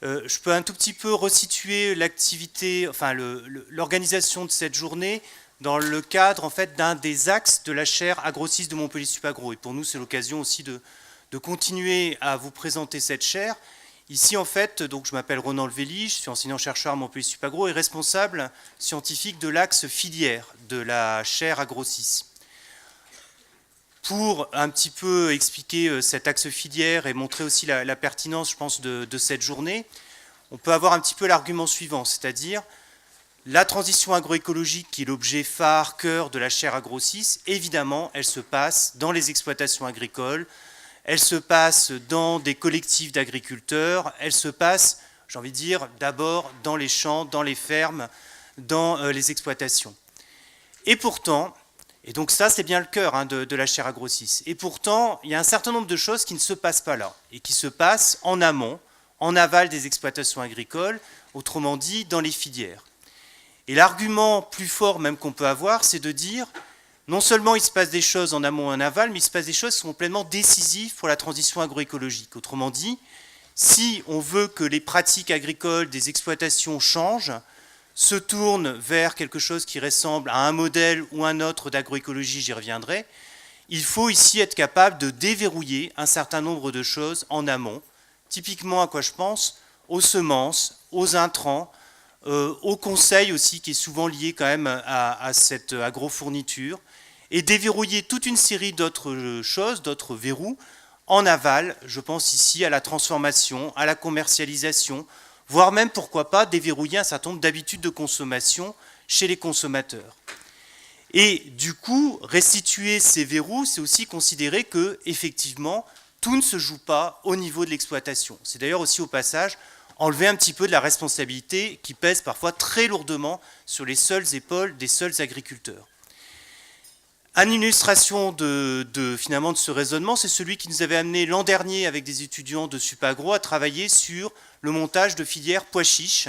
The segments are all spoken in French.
Je peux un tout petit peu resituer l'activité, enfin l'organisation de cette journée dans le cadre en fait d'un des axes de la chaire Agro6 de Montpellier Supagro. Et pour nous, c'est l'occasion aussi de continuer à vous présenter cette chaire. Ici, en fait, donc je m'appelle Ronan Levelli, je suis enseignant-chercheur à Montpellier Supagro et responsable scientifique de l'axe filière de la chaire Agro6. Pour un petit peu expliquer cet axe filière et montrer aussi la pertinence, je pense, de cette journée, on peut avoir un petit peu l'argument suivant, c'est-à-dire la transition agroécologique qui est l'objet phare, cœur de la chaire Agro6, évidemment, elle se passe dans les exploitations agricoles, elle se passe dans des collectifs d'agriculteurs, elle se passe, j'ai envie de dire, d'abord dans les champs, dans les fermes, dans les exploitations. Et pourtant, et donc ça c'est bien le cœur de la chaire Agro6, et pourtant il y a un certain nombre de choses qui ne se passent pas là, et qui se passent en amont, en aval des exploitations agricoles, autrement dit dans les filières. Et l'argument plus fort même qu'on peut avoir, c'est de dire, non seulement il se passe des choses en amont et en aval, mais il se passe des choses qui sont pleinement décisives pour la transition agroécologique. Autrement dit, si on veut que les pratiques agricoles des exploitations changent, se tournent vers quelque chose qui ressemble à un modèle ou un autre d'agroécologie, j'y reviendrai, il faut ici être capable de déverrouiller un certain nombre de choses en amont. Typiquement, à quoi je pense? Aux semences, aux intrants, au conseil aussi, qui est souvent lié quand même à cette agrofourniture, et déverrouiller toute une série d'autres choses, d'autres verrous, en aval. Je pense ici à la transformation, à la commercialisation, voire même, pourquoi pas, déverrouiller un certain nombre d'habitudes de consommation chez les consommateurs. Et du coup, restituer ces verrous, c'est aussi considérer que, effectivement, tout ne se joue pas au niveau de l'exploitation. C'est d'ailleurs aussi, au passage, enlever un petit peu de la responsabilité qui pèse parfois très lourdement sur les seules épaules des seuls agriculteurs. Une illustration finalement de ce raisonnement, c'est celui qui nous avait amené l'an dernier avec des étudiants de Supagro à travailler sur le montage de filières pois chiches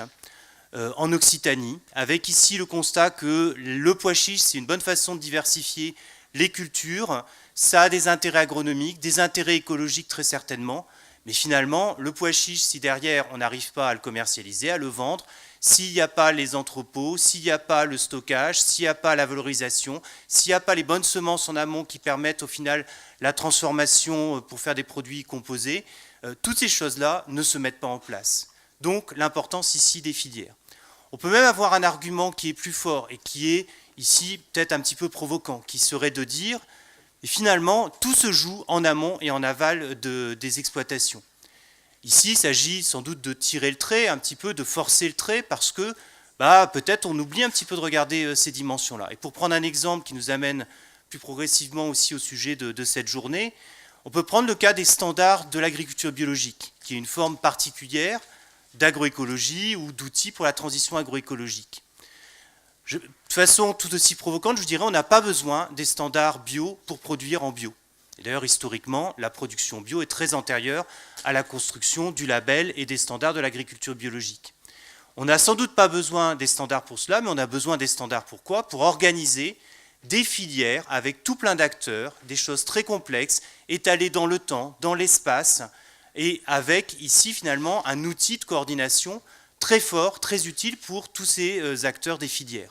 en Occitanie, avec ici le constat que le pois chiche, c'est une bonne façon de diversifier les cultures, ça a des intérêts agronomiques, des intérêts écologiques très certainement, mais finalement, le pois chiche, si derrière on n'arrive pas à le commercialiser, à le vendre, s'il n'y a pas les entrepôts, s'il n'y a pas le stockage, s'il n'y a pas la valorisation, s'il n'y a pas les bonnes semences en amont qui permettent au final la transformation pour faire des produits composés, toutes ces choses-là ne se mettent pas en place. Donc l'importance ici des filières. On peut même avoir un argument qui est plus fort et qui est ici peut-être un petit peu provoquant, qui serait de dire, et finalement, tout se joue en amont et en aval des exploitations. Ici, il s'agit sans doute de tirer le trait, un petit peu de forcer le trait, parce que peut-être on oublie un petit peu de regarder ces dimensions-là. Et pour prendre un exemple qui nous amène plus progressivement aussi au sujet de cette journée, on peut prendre le cas des standards de l'agriculture biologique, qui est une forme particulière d'agroécologie ou d'outils pour la transition agroécologique. De façon tout aussi provocante, je dirais, on n'a pas besoin des standards bio pour produire en bio. Et d'ailleurs, historiquement, la production bio est très antérieure à la construction du label et des standards de l'agriculture biologique. On n'a sans doute pas besoin des standards pour cela, mais on a besoin des standards pour quoi? Pour organiser des filières avec tout plein d'acteurs, des choses très complexes, étalées dans le temps, dans l'espace, et avec ici finalement un outil de coordination très fort, très utile pour tous ces acteurs des filières.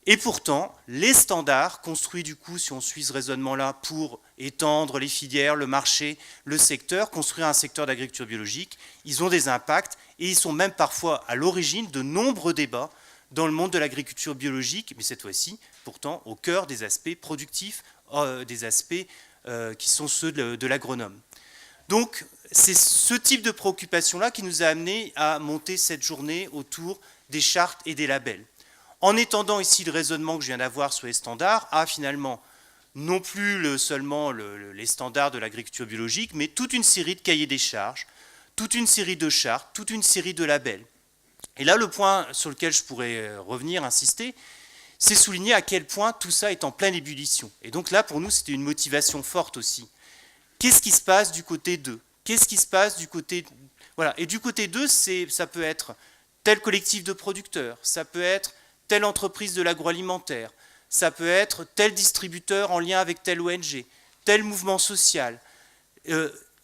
Et pourtant, les standards construits du coup, si on suit ce raisonnement-là, pour étendre les filières, le marché, le secteur, construire un secteur d'agriculture biologique, ils ont des impacts et ils sont même parfois à l'origine de nombreux débats dans le monde de l'agriculture biologique, mais cette fois-ci, pourtant, au cœur des aspects productifs, des aspects qui sont ceux de l'agronome. Donc, c'est ce type de préoccupation-là qui nous a amené à monter cette journée autour des chartes et des labels. En étendant ici le raisonnement que je viens d'avoir sur les standards à finalement non plus seulement les standards de l'agriculture biologique, mais toute une série de cahiers des charges, toute une série de chartes, toute une série de labels. Et là, le point sur lequel je pourrais revenir, insister, c'est souligner à quel point tout ça est en pleine ébullition. Et donc là, pour nous, c'était une motivation forte aussi. Qu'est-ce qui se passe du côté 2? Qu'est-ce qui se passe du côté... Voilà. Et du côté 2, ça peut être tel collectif de producteurs, ça peut être telle entreprise de l'agroalimentaire, ça peut être tel distributeur en lien avec telle ONG, tel mouvement social.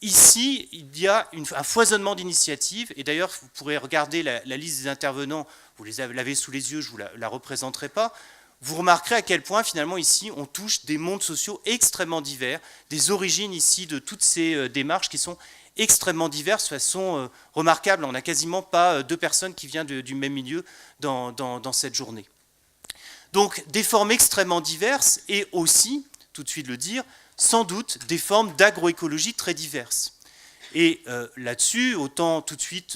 ici, il y a un foisonnement d'initiatives, et d'ailleurs, vous pourrez regarder la liste des intervenants, vous l'avez sous les yeux, je ne vous la représenterai pas, vous remarquerez à quel point, finalement, ici, on touche des mondes sociaux extrêmement divers, des origines ici de toutes ces démarches qui sont extrêmement diverses, de façon remarquable. On n'a quasiment pas deux personnes qui viennent du même milieu dans cette journée. Donc, des formes extrêmement diverses, et aussi, tout de suite le dire, sans doute des formes d'agroécologie très diverses. Et là-dessus, autant tout de suite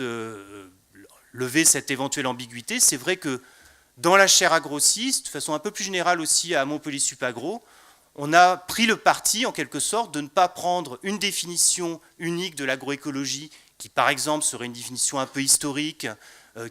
lever cette éventuelle ambiguïté. C'est vrai que dans la chaire agro-6, de façon un peu plus générale aussi à Montpellier Supagro, on a pris le parti, en quelque sorte, de ne pas prendre une définition unique de l'agroécologie, qui par exemple serait une définition un peu historique,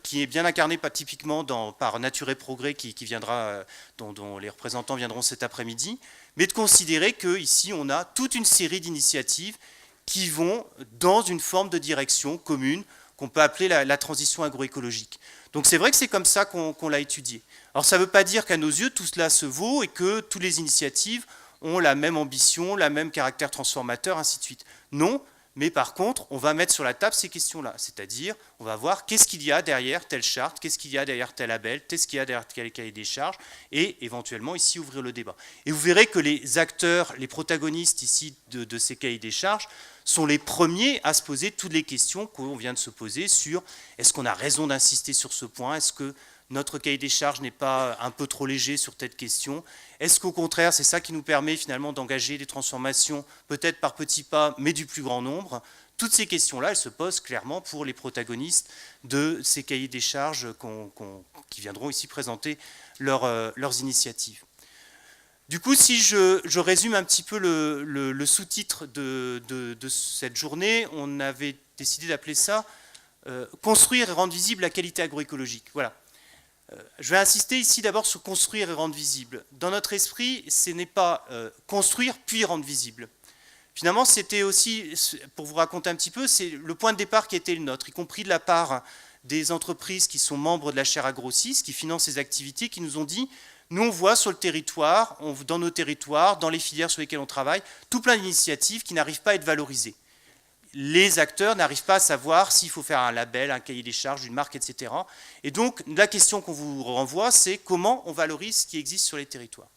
qui est bien incarnée pas typiquement par Nature et Progrès, qui viendra, dont les représentants viendront cet après-midi, mais de considérer qu'ici on a toute une série d'initiatives qui vont dans une forme de direction commune qu'on peut appeler la transition agroécologique. Donc c'est vrai que c'est comme ça qu'on l'a étudié. Alors ça ne veut pas dire qu'à nos yeux tout cela se vaut et que toutes les initiatives ont la même ambition, le même caractère transformateur, ainsi de suite. Non, mais par contre, on va mettre sur la table ces questions-là, c'est-à-dire on va voir qu'est-ce qu'il y a derrière telle charte, qu'est-ce qu'il y a derrière tel label, qu'est-ce qu'il y a derrière tel cahier des charges, et éventuellement ici ouvrir le débat. Et vous verrez que les acteurs, les protagonistes ici de ces cahiers des charges sont les premiers à se poser toutes les questions qu'on vient de se poser sur est-ce qu'on a raison d'insister sur ce point, est-ce que notre cahier des charges n'est pas un peu trop léger sur cette question? Est-ce qu'au contraire, c'est ça qui nous permet finalement d'engager des transformations, peut-être par petits pas, mais du plus grand nombre? Toutes ces questions-là, elles se posent clairement pour les protagonistes de ces cahiers des charges qui viendront ici présenter leurs initiatives. Du coup, si je résume un petit peu le sous-titre de cette journée, on avait décidé d'appeler ça « Construire et rendre visible la qualité agroécologique ». Voilà. Je vais insister ici d'abord sur construire et rendre visible. Dans notre esprit, ce n'est pas construire puis rendre visible. Finalement, c'était aussi, pour vous raconter un petit peu, c'est le point de départ qui était le nôtre, y compris de la part des entreprises qui sont membres de la chaire Agro6, qui financent ces activités, qui nous ont dit, nous on voit sur le territoire, dans nos territoires, dans les filières sur lesquelles on travaille, tout plein d'initiatives qui n'arrivent pas à être valorisées. Les acteurs n'arrivent pas à savoir s'il faut faire un label, un cahier des charges, une marque, etc. Et donc, la question qu'on vous renvoie, c'est comment on valorise ce qui existe sur les territoires.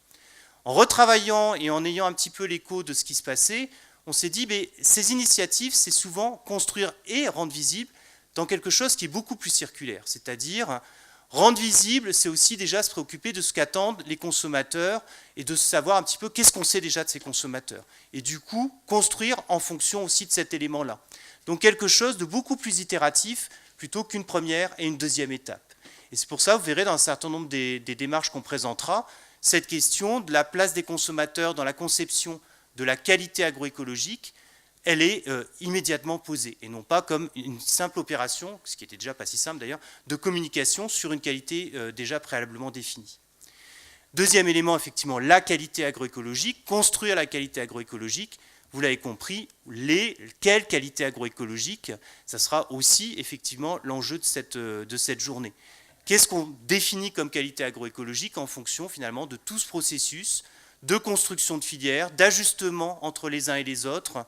En retravaillant et en ayant un petit peu l'écho de ce qui se passait, on s'est dit, mais ces initiatives, c'est souvent construire et rendre visible dans quelque chose qui est beaucoup plus circulaire. C'est-à-dire, rendre visible, c'est aussi déjà se préoccuper de ce qu'attendent les consommateurs et de savoir un petit peu qu'est-ce qu'on sait déjà de ces consommateurs. Et du coup, construire en fonction aussi de cet élément-là. Donc quelque chose de beaucoup plus itératif plutôt qu'une première et une deuxième étape. Et c'est pour ça, vous verrez dans un certain nombre des démarches qu'on présentera, cette question de la place des consommateurs dans la conception de la qualité agroécologique, elle est immédiatement posée, et non pas comme une simple opération, ce qui était déjà pas si simple d'ailleurs, de communication sur une qualité déjà préalablement définie. Deuxième élément, effectivement, la qualité agroécologique, construire la qualité agroécologique, vous l'avez compris, quelle qualité agroécologique, ça sera aussi effectivement l'enjeu de cette journée. Qu'est-ce qu'on définit comme qualité agroécologique en fonction finalement de tout ce processus de construction de filières, d'ajustement entre les uns et les autres,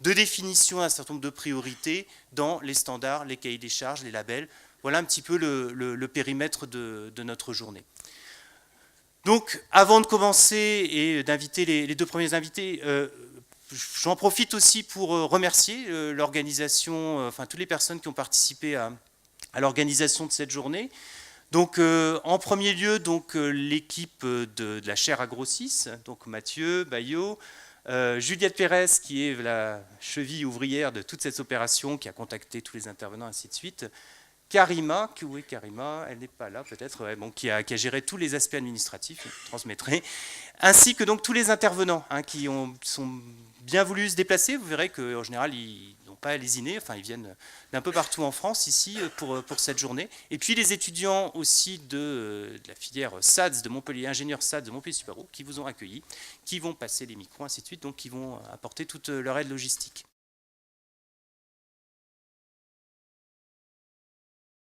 de définition d'un certain nombre de priorités dans les standards, les cahiers des charges, les labels. Voilà un petit peu le périmètre de notre journée. Donc, avant de commencer et d'inviter les deux premiers invités, j'en profite aussi pour remercier l'organisation, enfin toutes les personnes qui ont participé à l'organisation de cette journée. Donc, en premier lieu, l'équipe de la chaire Agro6, donc Mathieu, Baillot, Juliette Pérez, qui est la cheville ouvrière de toute cette opération, qui a contacté tous les intervenants, ainsi de suite. Karima, où est Karima? Elle n'est pas là, peut-être, ouais, bon, qui a géré tous les aspects administratifs, je transmettrai, ainsi que donc tous les intervenants qui sont bien voulu se déplacer. Vous verrez qu'en général, ils n'ont pas à lésiner, enfin, ils viennent d'un peu partout en France, ici, pour cette journée. Et puis les étudiants aussi de la filière SADS de Montpellier, ingénieurs SADS de Montpellier Supagro, qui vous ont accueillis, qui vont passer les micros, ainsi de suite, donc qui vont apporter toute leur aide logistique.